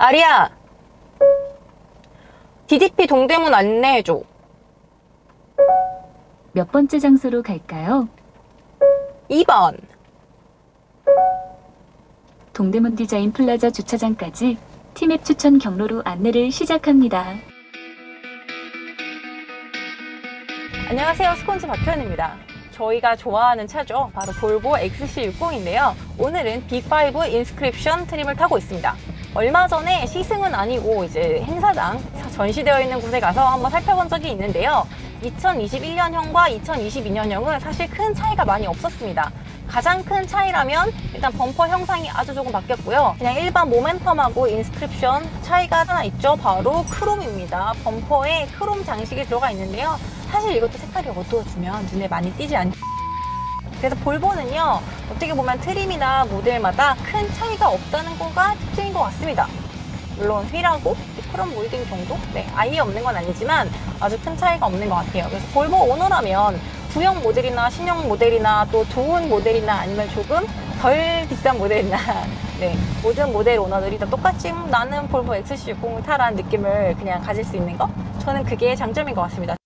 아리야, DDP 동대문 안내해줘. 몇 번째 장소로 갈까요? 2번. 동대문 디자인 플라자 주차장까지 티맵 추천 경로로 안내를 시작합니다. 안녕하세요, 스콘지 박현입니다. 저희가 좋아하는 차죠. 바로 볼보 XC60인데요. 오늘은 B5 인스크립션 트림을 타고 있습니다. 얼마 전에 시승은 아니고 이제 행사장 전시되어 있는 곳에 가서 한번 살펴본 적이 있는데요. 2021년형과 2022년형은 사실 큰 차이가 많이 없었습니다. 가장 큰 차이라면 일단 범퍼 형상이 아주 조금 바뀌었고요. 그냥 일반 모멘텀하고 인스크립션 차이가 하나 있죠. 바로 크롬입니다. 범퍼에 크롬 장식이 들어가 있는데요. 사실 이것도 색깔이 어두워지면 눈에 많이 띄지 않죠. 그래서 볼보는요, 어떻게 보면 트림이나 모델마다 큰 차이가 없다는 거가 특징인 것 같습니다. 물론 휠하고 크롬 몰딩 정도? 네, 아예 없는 건 아니지만 아주 큰 차이가 없는 것 같아요. 그래서 볼보 오너라면 구형 모델이나 신형 모델이나 또 좋은 모델이나 아니면 조금 덜 비싼 모델이나 네, 모든 모델 오너들이 다 똑같이 나는 볼보 XC60을 타라는 느낌을 그냥 가질 수 있는 거? 저는 그게 장점인 것 같습니다.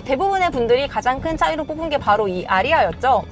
대부분의 분들이 가장 큰 차이로 뽑은 게 바로 이 아리아였죠.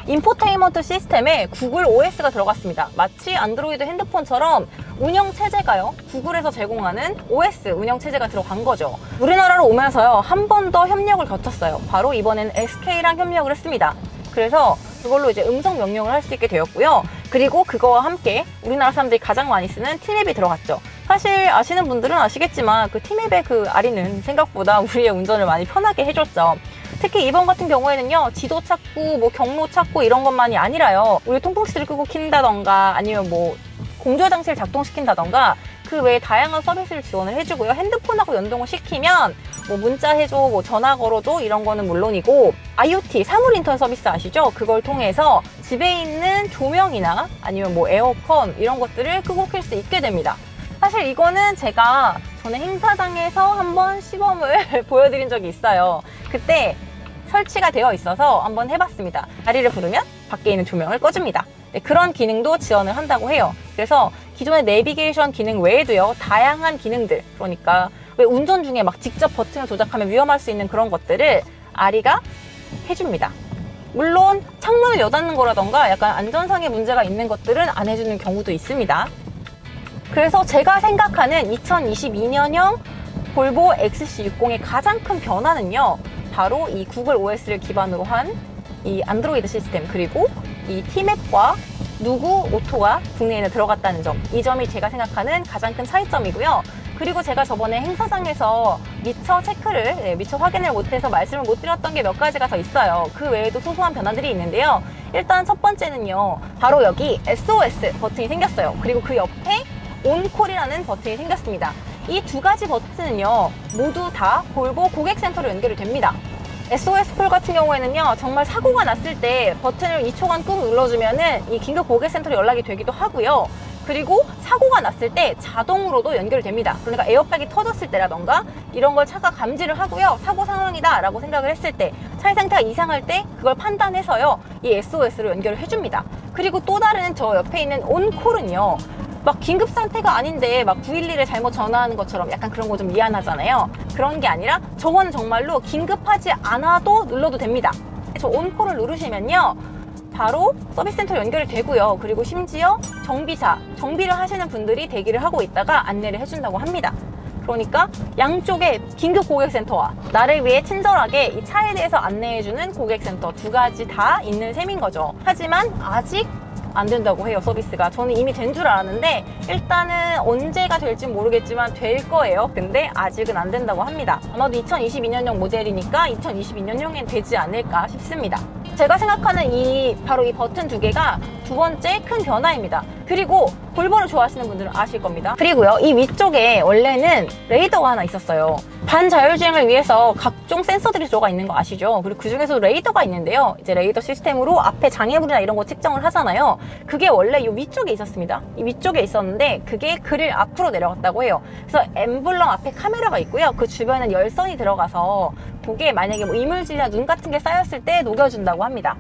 인포테인먼트 시스템에 구글 OS가 들어갔습니다. 마치 안드로이드 핸드폰처럼 운영체제가요, 구글에서 제공하는 OS 운영체제가 들어간 거죠. 우리나라로 오면서요, 한 번 더 협력을 거쳤어요. 바로 이번엔 SK랑 협력을 했습니다. 그래서 그걸로 이제 음성 명령을 할 수 있게 되었고요. 그리고 그거와 함께 우리나라 사람들이 가장 많이 쓰는 티맵이 들어갔죠. 사실 아시는 분들은 아시겠지만 그 티맵의 그 아리는 생각보다 우리의 운전을 많이 편하게 해줬죠. 특히 이번 같은 경우에는요, 지도 찾고 뭐 경로 찾고 이런 것만이 아니라요, 우리 통풍시를 끄고 킨다던가 아니면 뭐 공조 장치를 작동시킨다던가 그 외에 다양한 서비스를 지원을 해주고요. 핸드폰하고 연동을 시키면 뭐 문자 해줘, 뭐 전화 걸어줘 이런 거는 물론이고, IoT 사물 인터넷 서비스 아시죠? 그걸 통해서 집에 있는 조명이나 아니면 뭐 에어컨 이런 것들을 끄고 켤 수 있게 됩니다. 사실 이거는 제가 전에 행사장에서 한번 시범을 보여드린 적이 있어요. 그때 설치가 되어 있어서 한번 해봤습니다. 다리를 부르면 밖에 있는 조명을 꺼줍니다. 네, 그런 기능도 지원을 한다고 해요. 그래서 기존의 내비게이션 기능 외에도요, 다양한 기능들, 그러니까 왜 운전 중에 막 직접 버튼을 조작하면 위험할 수 있는 그런 것들을 아리가 해줍니다. 물론 창문을 여닫는 거라던가 약간 안전상의 문제가 있는 것들은 안 해주는 경우도 있습니다. 그래서 제가 생각하는 2022년형 볼보 XC60의 가장 큰 변화는요, 바로 이 구글 OS를 기반으로 한 이 안드로이드 시스템, 그리고 이 티맵과 누구 오토가 국내에는 들어갔다는 점, 이 점이 제가 생각하는 가장 큰 차이점이고요. 그리고 제가 저번에 행사장에서 미처 체크를, 미처 확인을 못해서 말씀을 못 드렸던 게 몇 가지가 더 있어요. 그 외에도 소소한 변화들이 있는데요. 일단 첫 번째는요, 바로 여기 SOS 버튼이 생겼어요. 그리고 그 옆에 온콜이라는 버튼이 생겼습니다. 이 두 가지 버튼은요, 모두 다 볼보 고객센터로 연결이 됩니다. SOS 콜 같은 경우에는요, 정말 사고가 났을 때 버튼을 2초간 꾹 눌러주면은 이 긴급 고객센터로 연락이 되기도 하고요. 그리고 사고가 났을 때 자동으로도 연결이 됩니다. 그러니까 에어백이 터졌을 때라던가 이런 걸 차가 감지를 하고요, 사고 상황이다 라고 생각을 했을 때, 차의 상태가 이상할 때 그걸 판단해서요, 이 SOS로 연결을 해줍니다. 그리고 또 다른 저 옆에 있는 온콜은요, 막 긴급 상태가 아닌데 막 911에 잘못 전화하는 것처럼 약간 그런 거 좀 미안하잖아요. 그런 게 아니라 저거는 정말로 긴급하지 않아도 눌러도 됩니다. 저 온콜을 누르시면요, 바로 서비스 센터로 연결이 되고요. 그리고 심지어 정비를 하시는 분들이 대기를 하고 있다가 안내를 해준다고 합니다. 그러니까 양쪽에 긴급 고객센터와 나를 위해 친절하게 이 차에 대해서 안내해주는 고객센터 두 가지 다 있는 셈인 거죠. 하지만 아직 안 된다고 해요, 서비스가. 저는 이미 된 줄 알았는데 일단은 언제가 될지 모르겠지만 될 거예요. 근데 아직은 안 된다고 합니다. 아마도 2022년형 모델이니까 2022년형엔 되지 않을까 싶습니다. 제가 생각하는 바로 이 버튼 두 개가 두 번째 큰 변화입니다. 그리고 볼보를 좋아하시는 분들은 아실 겁니다. 그리고요, 이 위쪽에 원래는 레이더가 하나 있었어요. 반자율주행을 위해서 각종 센서들이 들어가 있는 거 아시죠? 그리고 그 중에서 레이더가 있는데요. 이제 레이더 시스템으로 앞에 장애물이나 이런 거 측정을 하잖아요. 그게 원래 이 위쪽에 있었습니다. 이 위쪽에 있었는데 그게 그릴 앞으로 내려갔다고 해요. 그래서 엠블럼 앞에 카메라가 있고요. 그 주변에 열선이 들어가서 그게 만약에 뭐 이물질이나 눈 같은 게 쌓였을 때 녹여준다고 합니다.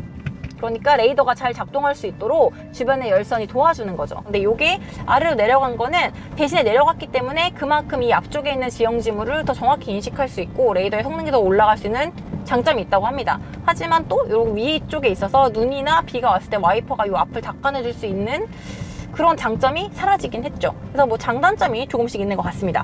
그러니까 레이더가 잘 작동할 수 있도록 주변에 열선이 도와주는 거죠. 근데 이게 아래로 내려간 거는 대신에 내려갔기 때문에 그만큼 이 앞쪽에 있는 지형지물을 더 정확히 인식할 수 있고 레이더의 성능이 더 올라갈 수 있는 장점이 있다고 합니다. 하지만 또 요 위쪽에 있어서 눈이나 비가 왔을 때 와이퍼가 이 앞을 닦아내줄 수 있는 그런 장점이 사라지긴 했죠. 그래서 뭐 장단점이 조금씩 있는 것 같습니다.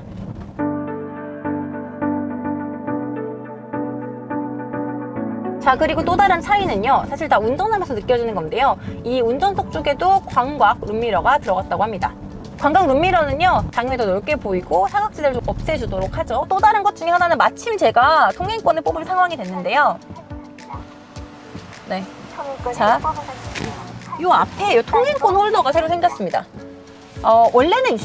자, 그리고 또 다른 차이는요, 사실 다 운전하면서 느껴지는 건데요, 이 운전석 쪽에도 광각 룸미러가 들어갔다고 합니다. 광각 룸미러는요, 장면이 더 넓게 보이고 사각지대를 좀 없애주도록 하죠. 또 다른 것 중에 하나는 마침 제가 통행권을 뽑을 상황이 됐는데요. 네, 자, 요 앞에 요 통행권 홀더가 새로 생겼습니다. 원래는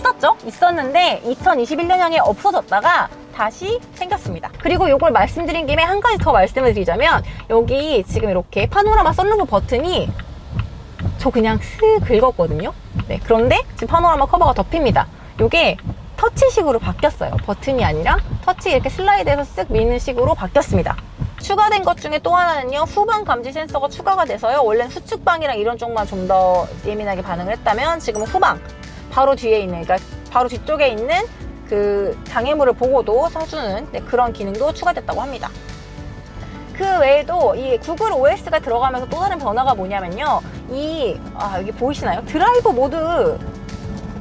있었는데 2021년형에 없어졌다가 다시 생겼습니다. 그리고 이걸 말씀드린 김에 한 가지 더 말씀을 드리자면, 여기 지금 이렇게 파노라마 선루프 버튼이 저 그냥 슥 긁었거든요. 네, 그런데 지금 파노라마 커버가 덮입니다. 이게 터치식으로 바뀌었어요. 버튼이 아니라 터치 이렇게 슬라이드해서 쓱 미는 식으로 바뀌었습니다. 추가된 것 중에 또 하나는요, 후방 감지 센서가 추가가 돼서요, 원래는 후측방이랑 이런 쪽만 좀 더 예민하게 반응을 했다면 지금은 후방, 바로 뒤에 있는, 그러니까 바로 뒤쪽에 있는 그 장애물을 보고도 서주는 그런 기능도 추가됐다고 합니다. 그 외에도 이 구글 OS가 들어가면서 또 다른 변화가 뭐냐면요, 여기 보이시나요? 드라이브 모드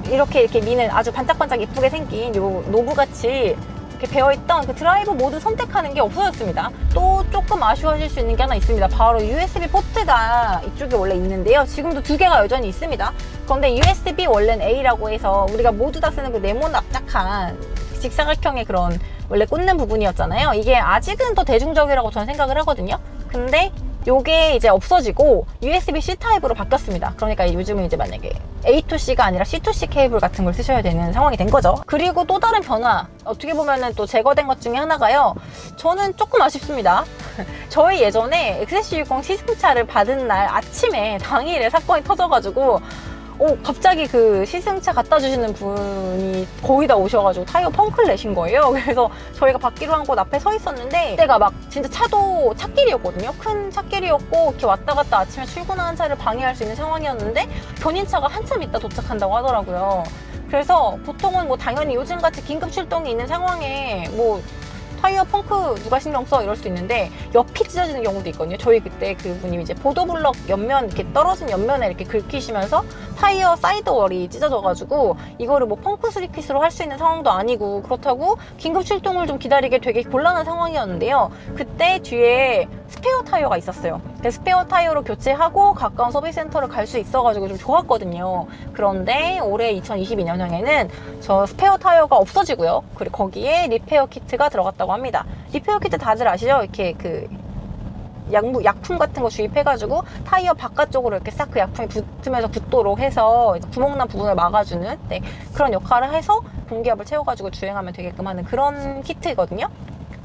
이렇게 미는 아주 반짝반짝 예쁘게 생긴 요 노브같이 이렇게 배어있던 그 드라이브 모드 선택하는 게 없어졌습니다. 또 조금 아쉬워하실 수 있는 게 하나 있습니다. 바로 USB 포트가 이쪽에 원래 있는데요, 지금도 2개가 여전히 있습니다. 그런데 USB 원래는 A라고 해서 우리가 모두 다 쓰는 그 네모 납작한 직사각형의 그런 원래 꽂는 부분이었잖아요. 이게 아직은 더 대중적이라고 저는 생각을 하거든요. 근데 요게 이제 없어지고 USB-C 타입으로 바뀌었습니다. 그러니까 요즘은 이제 만약에 A2C가 아니라 C2C 케이블 같은 걸 쓰셔야 되는 상황이 된 거죠. 그리고 또 다른 변화, 어떻게 보면은 또 제거된 것 중에 하나가요, 저는 조금 아쉽습니다. 저희 예전에 XC60 시승차를 받은 날 아침에 당일에 사건이 터져가지고 갑자기 그 시승차 갖다 주시는 분이 거의 다 오셔가지고 타이어 펑크를 내신 거예요. 그래서 저희가 받기로 한 곳 앞에 서 있었는데, 그때가 막 진짜 차도 찻길이었거든요. 큰 찻길이었고 이렇게 왔다 갔다 아침에 출근하는 차를 방해할 수 있는 상황이었는데 견인차가 한참 있다 도착한다고 하더라고요. 그래서 보통은 뭐 당연히 요즘같이 긴급 출동이 있는 상황에 뭐 타이어 펑크 누가 신경 써 이럴 수 있는데 옆이 찢어지는 경우도 있거든요. 저희 그때 그분이 이제 보도블럭 옆면 이렇게 떨어진 옆면에 이렇게 긁히시면서 타이어 사이드월이 찢어져가지고 이거를 뭐 펑크 수리킷으로 할 수 있는 상황도 아니고, 그렇다고 긴급 출동을 좀 기다리게 되게 곤란한 상황이었는데요. 그때 뒤에 스페어 타이어가 있었어요. 스페어 타이어로 교체하고 가까운 서비스 센터를 갈 수 있어가지고 좀 좋았거든요. 그런데 올해 2022년형에는 저 스페어 타이어가 없어지고요. 그리고 거기에 리페어 키트가 들어갔다고 합니다. 리페어 키트 다들 아시죠? 이렇게 그 약품 같은 거 주입해가지고 타이어 바깥쪽으로 이렇게 싹 그 약품이 붙으면서 굳도록 해서 구멍난 부분을 막아주는 그런 역할을 해서 공기압을 채워가지고 주행하면 되게끔 하는 그런 키트거든요.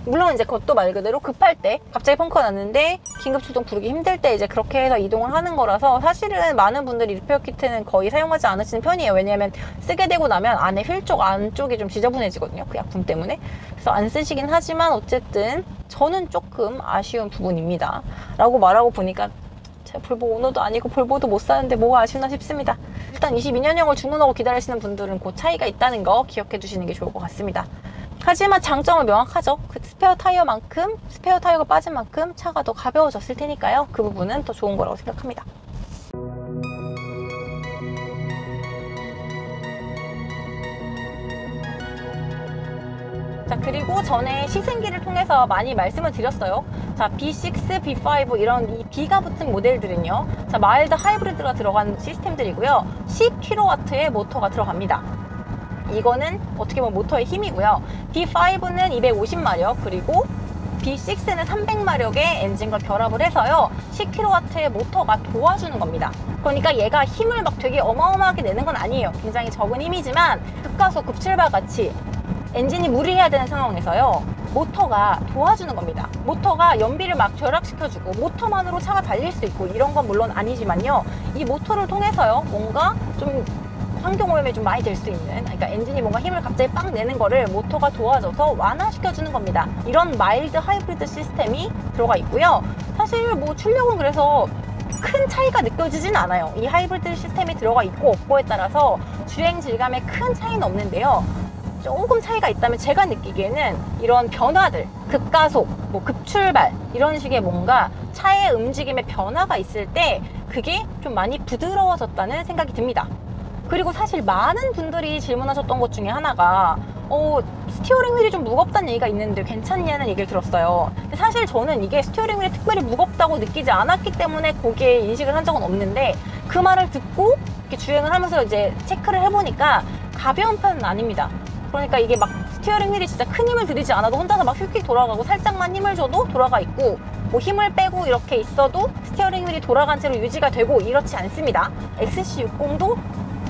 물론 이제 그것도 말 그대로 급할 때 갑자기 펑크가 났는데 긴급 출동 부르기 힘들 때 이제 그렇게 해서 이동을 하는 거라서, 사실은 많은 분들이 리페어 키트는 거의 사용하지 않으시는 편이에요. 왜냐면 쓰게 되고 나면 안에 휠 쪽 안쪽이 좀 지저분해지거든요, 그 약품 때문에. 그래서 안 쓰시긴 하지만 어쨌든 저는 조금 아쉬운 부분입니다 라고 말하고 보니까 제가 볼보 오너도 아니고 볼보도 못 사는데 뭐가 아쉽나 싶습니다. 일단 22년형을 주문하고 기다리시는 분들은 그 차이가 있다는 거 기억해 두시는 게 좋을 것 같습니다. 하지만 장점은 명확하죠. 그 스페어 타이어가 빠진 만큼 차가 더 가벼워졌을 테니까요. 그 부분은 더 좋은 거라고 생각합니다. 자, 그리고 전에 시승기를 통해서 많이 말씀을 드렸어요. 자, B6, B5 이런 이 B가 붙은 모델들은요, 자, 마일드 하이브리드가 들어간 시스템들이고요. 10kW의 모터가 들어갑니다. 이거는 어떻게 보면 모터의 힘이고요. B5는 250마력, 그리고 B6는 300마력의 엔진과 결합을 해서요 10kW의 모터가 도와주는 겁니다. 그러니까 얘가 힘을 막 되게 어마어마하게 내는 건 아니에요. 굉장히 적은 힘이지만 급가속, 급출발 같이 엔진이 무리해야 되는 상황에서요 모터가 도와주는 겁니다. 모터가 연비를 막 절약시켜주고 모터만으로 차가 달릴 수 있고 이런 건 물론 아니지만요 이 모터를 통해서요 뭔가 좀 환경오염이 좀 많이 될 수 있는, 그러니까 엔진이 뭔가 힘을 갑자기 빵 내는 거를 모터가 도와줘서 완화시켜주는 겁니다. 이런 마일드 하이브리드 시스템이 들어가 있고요. 사실 뭐 출력은 그래서 큰 차이가 느껴지진 않아요. 이 하이브리드 시스템이 들어가 있고 없고에 따라서 주행 질감에 큰 차이는 없는데요. 조금 차이가 있다면 제가 느끼기에는 이런 변화들, 급가속, 뭐 급출발 이런 식의 뭔가 차의 움직임의 변화가 있을 때 그게 좀 많이 부드러워졌다는 생각이 듭니다. 그리고 사실 많은 분들이 질문하셨던 것 중에 하나가 스티어링 휠이 좀 무겁다는 얘기가 있는데 괜찮냐는 얘기를 들었어요. 근데 사실 저는 이게 스티어링 휠이 특별히 무겁다고 느끼지 않았기 때문에 거기에 인식을 한 적은 없는데 그 말을 듣고 이렇게 주행을 하면서 이제 체크를 해보니까 가벼운 편은 아닙니다. 그러니까 이게 막 스티어링 휠이 진짜 큰 힘을 들이지 않아도 혼자서 막 휙휙 돌아가고 살짝만 힘을 줘도 돌아가 있고 뭐 힘을 빼고 이렇게 있어도 스티어링 휠이 돌아간 채로 유지가 되고 이렇지 않습니다. XC60도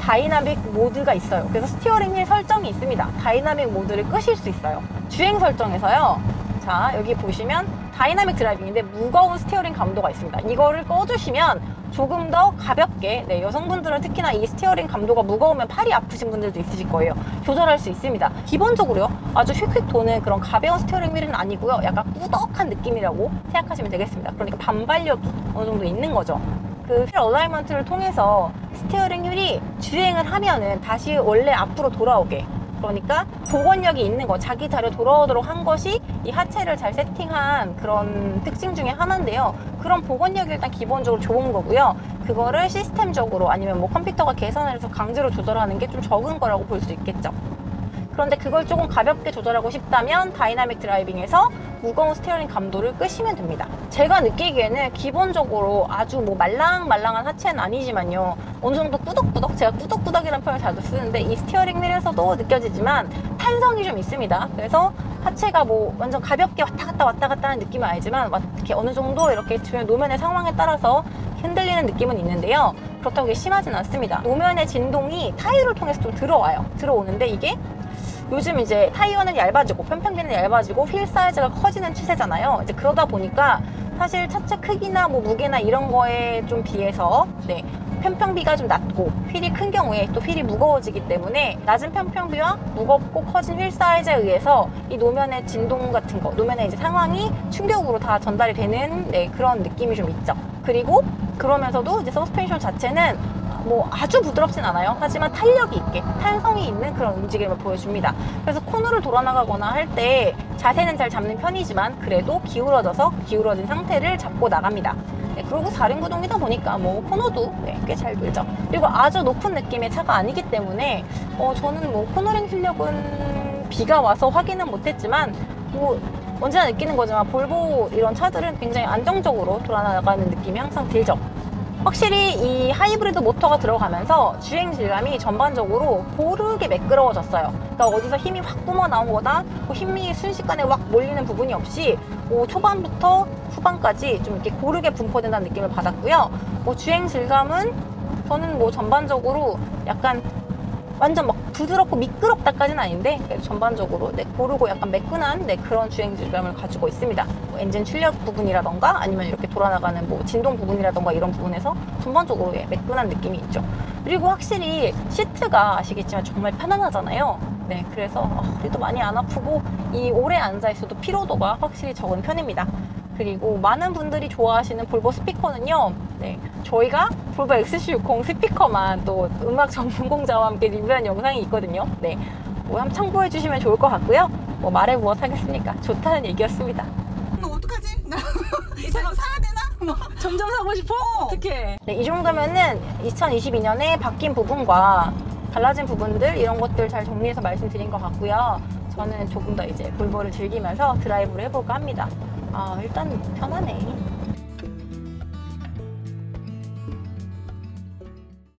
다이나믹 모드가 있어요. 그래서 스티어링 휠 설정이 있습니다. 다이나믹 모드를 끄실 수 있어요. 주행 설정에서요. 자, 여기 보시면 다이나믹 드라이빙인데 무거운 스티어링 감도가 있습니다. 이거를 꺼주시면 조금 더 가볍게, 여성분들은 특히나 이 스티어링 감도가 무거우면 팔이 아프신 분들도 있으실 거예요. 조절할 수 있습니다. 기본적으로요. 아주 휙휙 도는 그런 가벼운 스티어링 휠은 아니고요. 약간 꾸덕한 느낌이라고 생각하시면 되겠습니다. 그러니까 반발력이 어느 정도 있는 거죠. 그 휠 얼라이먼트를 통해서 스티어링 휠이 주행을 하면은 다시 원래 앞으로 돌아오게, 그러니까 복원력이 있는 거, 자기 자리로 돌아오도록 한 것이 이 하체를 잘 세팅한 그런 특징 중에 하나인데요. 그런 복원력이 일단 기본적으로 좋은 거고요. 그거를 시스템적으로 아니면 뭐 컴퓨터가 계산을 해서 강제로 조절하는 게 좀 적은 거라고 볼 수 있겠죠. 그런데 그걸 조금 가볍게 조절하고 싶다면 다이나믹 드라이빙에서 무거운 스티어링 감도를 끄시면 됩니다. 제가 느끼기에는 기본적으로 아주 뭐 말랑말랑한 하체는 아니지만요. 어느 정도 꾸덕꾸덕, 제가 꾸덕꾸덕이라는 표현을 자주 쓰는데 이 스티어링 휠에서도 느껴지지만 탄성이 좀 있습니다. 그래서 하체가 뭐 완전 가볍게 왔다 갔다 하는 느낌은 아니지만 이렇게 어느 정도 이렇게 주변 노면의 상황에 따라서 흔들리는 느낌은 있는데요. 그렇다고 이게 심하진 않습니다. 노면의 진동이 타이어를 통해서 좀 들어오는데 이게 요즘 이제 타이어는 얇아지고 편평기는 얇아지고 휠 사이즈가 커지는 추세잖아요. 이제 그러다 보니까 사실 차체 크기나 뭐 무게나 이런 거에 좀 비해서 편평비가 좀 낮고 휠이 큰 경우에 또 휠이 무거워지기 때문에 낮은 편평비와 무겁고 커진 휠 사이즈에 의해서 이 노면의 진동 같은 거, 노면의 이제 상황이 충격으로 다 전달이 되는 그런 느낌이 좀 있죠. 그리고 그러면서도 이제 서스펜션 자체는 뭐 아주 부드럽진 않아요. 하지만 탄력이 있게, 탄성이 있는 그런 움직임을 보여줍니다. 그래서 코너를 돌아나가거나 할 때 자세는 잘 잡는 편이지만 그래도 기울어진 상태를 잡고 나갑니다. 그리고 4륜구동이다 보니까 뭐 코너도 꽤 잘 돌죠. 그리고 아주 높은 느낌의 차가 아니기 때문에 저는 뭐 코너링 실력은 비가 와서 확인은 못했지만 뭐 언제나 느끼는 거지만 볼보 이런 차들은 굉장히 안정적으로 돌아나가는 느낌이 항상 들죠. 확실히 이 하이브리드 모터가 들어가면서 주행 질감이 전반적으로 고르게 매끄러워졌어요. 그러니까 어디서 힘이 확 뿜어 나온 거다, 힘이 순식간에 확 몰리는 부분이 없이 초반부터 후반까지 좀 이렇게 고르게 분포된다는 느낌을 받았고요. 주행 질감은 저는 뭐 전반적으로 약간 완전 막 부드럽고 미끄럽다까지는 아닌데 전반적으로 고르고 약간 매끈한 그런 주행 질감을 가지고 있습니다. 엔진 출력 부분이라던가 아니면 이렇게 돌아나가는 뭐 진동 부분이라던가 이런 부분에서 전반적으로 매끈한 느낌이 있죠. 그리고 확실히 시트가 아시겠지만 정말 편안하잖아요. 그래서 허리도 많이 안 아프고 이 오래 앉아 있어도 피로도가 확실히 적은 편입니다. 그리고 많은 분들이 좋아하시는 볼보 스피커는요, 저희가 볼보 XC60 스피커만 또 음악 전문공자와 함께 리뷰한 영상이 있거든요. 뭐 한번 참고해 주시면 좋을 것 같고요. 뭐 말해 무엇 하겠습니까? 좋다는 얘기였습니다. 너 어떡하지? 나 이제 사야 되나? 점점 사고 싶어? 어떡해. 이 정도면은 2022년에 바뀐 부분과 달라진 부분들 이런 것들 잘 정리해서 말씀드린 것 같고요. 저는 조금 더 이제 볼보를 즐기면서 드라이브를 해볼까 합니다. 일단 편하네.